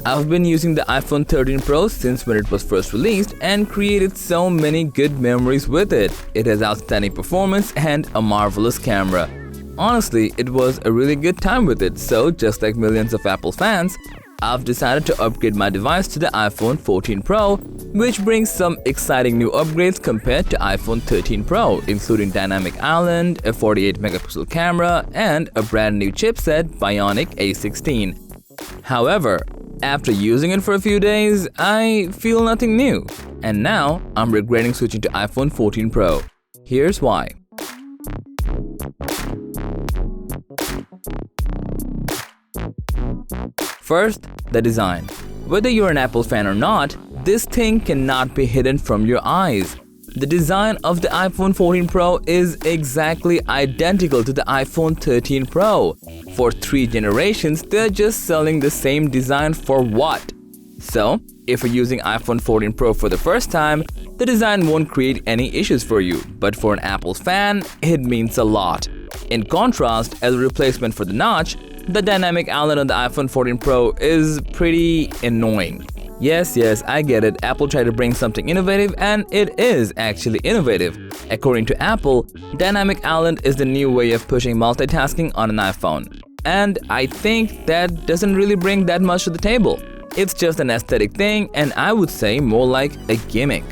I've been using the iPhone 13 Pro since when it was first released and created so many good memories with it. It has outstanding performance and a marvelous camera. Honestly, it was a really good time with it, so just like millions of Apple fans, I've decided to upgrade my device to the iPhone 14 Pro, which brings some exciting new upgrades compared to iPhone 13 Pro, including Dynamic Island, a 48-megapixel camera, and a brand new chipset, Bionic A16. However, after using it for a few days, I feel nothing new, and now I'm regretting switching to iPhone 14 Pro. Here's why. First, the design. Whether you're an Apple fan or not, this thing cannot be hidden from your eyes. The design of the iPhone 14 Pro is exactly identical to the iPhone 13 Pro. For 3 generations, they're just selling the same design for what? So, if you're using iPhone 14 Pro for the first time, the design won't create any issues for you. But for an Apple fan, it means a lot. In contrast, as a replacement for the notch, the Dynamic Island on the iPhone 14 Pro is pretty annoying. Yes, I get it. Apple tried to bring something innovative, and it is actually innovative. According to Apple, Dynamic Island is the new way of pushing multitasking on an iPhone. And I think that doesn't really bring that much to the table. It's just an aesthetic thing, and I would say more like a gimmick.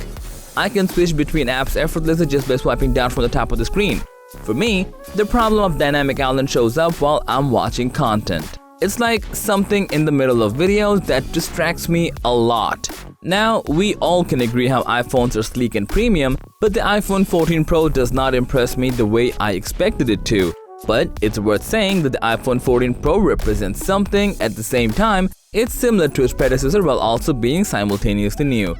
I can switch between apps effortlessly just by swiping down from the top of the screen. For me, the problem of Dynamic Island shows up while I'm watching content. It's like something in the middle of videos that distracts me a lot. Now, we all can agree how iPhones are sleek and premium, but the iPhone 14 Pro does not impress me the way I expected it to. But it's worth saying that the iPhone 14 Pro represents something. At the same time, it's similar to its predecessor while also being simultaneously new.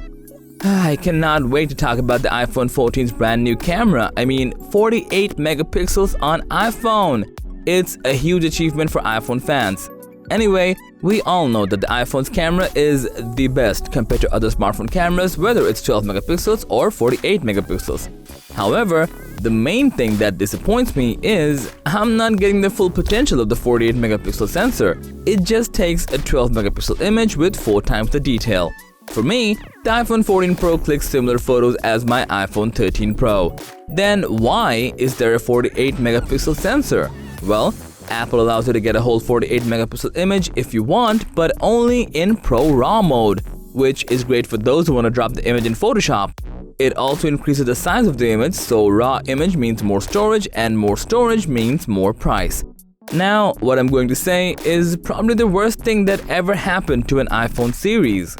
I cannot wait to talk about the iPhone 14's brand new camera. 48 megapixels on iPhone. It's a huge achievement for iPhone fans. Anyway, we all know that the iPhone's camera is the best compared to other smartphone cameras, whether it's 12 megapixels or 48 megapixels. However, the main thing that disappoints me is I'm not getting the full potential of the 48 megapixel sensor. It just takes a 12 megapixel image with 4 times the detail. For me, the iPhone 14 Pro clicks similar photos as my iPhone 13 Pro. Then why is there a 48 megapixel sensor? Well, Apple allows you to get a whole 48 megapixel image if you want, but only in Pro RAW mode, which is great for those who want to drop the image in Photoshop. It also increases the size of the image, so raw image means more storage, and more storage means more price. Now, what I'm going to say is probably the worst thing that ever happened to an iPhone series.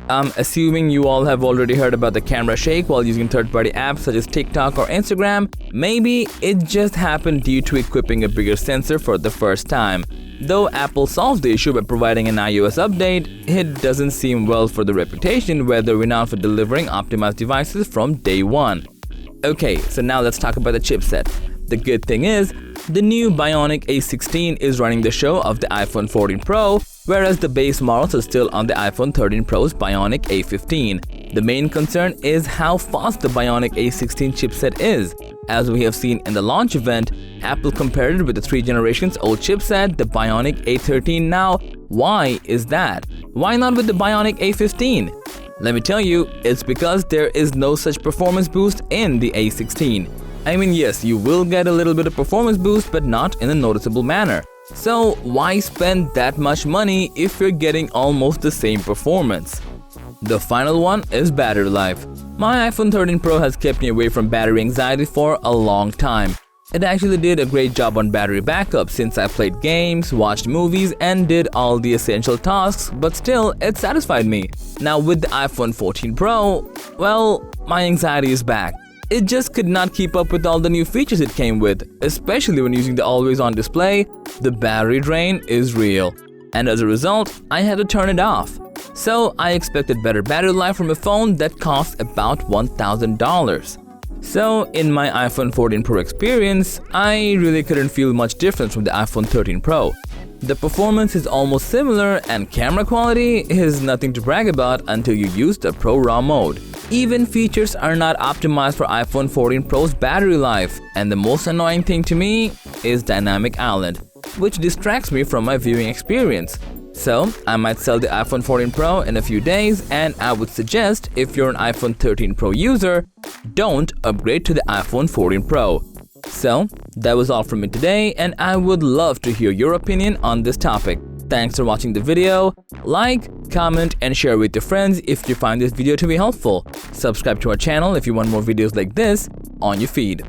I'm assuming you all have already heard about the camera shake while using third-party apps such as TikTok or Instagram. Maybe it just happened due to equipping a bigger sensor for the first time. Though Apple solved the issue by providing an iOS update, it doesn't seem well for the reputation where they're renowned for delivering optimized devices from day one. Okay, so now let's talk about the chipset. The good thing is, the new Bionic A16 is running the show of the iPhone 14 Pro, whereas the base models are still on the iPhone 13 Pro's Bionic A15. The main concern is how fast the Bionic A16 chipset is. As we have seen in the launch event, Apple compared it with the 3 generations old chipset, the Bionic A13. Now, why is that? Why not with the Bionic A15? Let me tell you, it's because there is no such performance boost in the A16. Yes, you will get a little bit of performance boost, but not in a noticeable manner. So why spend that much money if you're getting almost the same performance? The final one is battery life. My iPhone 13 Pro has kept me away from battery anxiety for a long time. It actually did a great job on battery backup since I played games, watched movies, and did all the essential tasks, but still, it satisfied me. Now with the iPhone 14 Pro, well, my anxiety is back. It just could not keep up with all the new features it came with, especially when using the always-on display. The battery drain is real, and as a result, I had to turn it off. So I expected better battery life from a phone that costs about $1,000. So in my iPhone 14 Pro experience, I really couldn't feel much difference from the iPhone 13 Pro. The performance is almost similar, and camera quality is nothing to brag about until you use the Pro RAW mode. Even features are not optimized for iPhone 14 Pro's battery life, and the most annoying thing to me is Dynamic Island, which distracts me from my viewing experience. So, I might sell the iPhone 14 Pro in a few days, and I would suggest if you're an iPhone 13 Pro user, don't upgrade to the iPhone 14 Pro. So, that was all from me today, and I would love to hear your opinion on this topic. Thanks for watching the video. Like, comment, and share with your friends if you find this video to be helpful. Subscribe to our channel if you want more videos like this on your feed.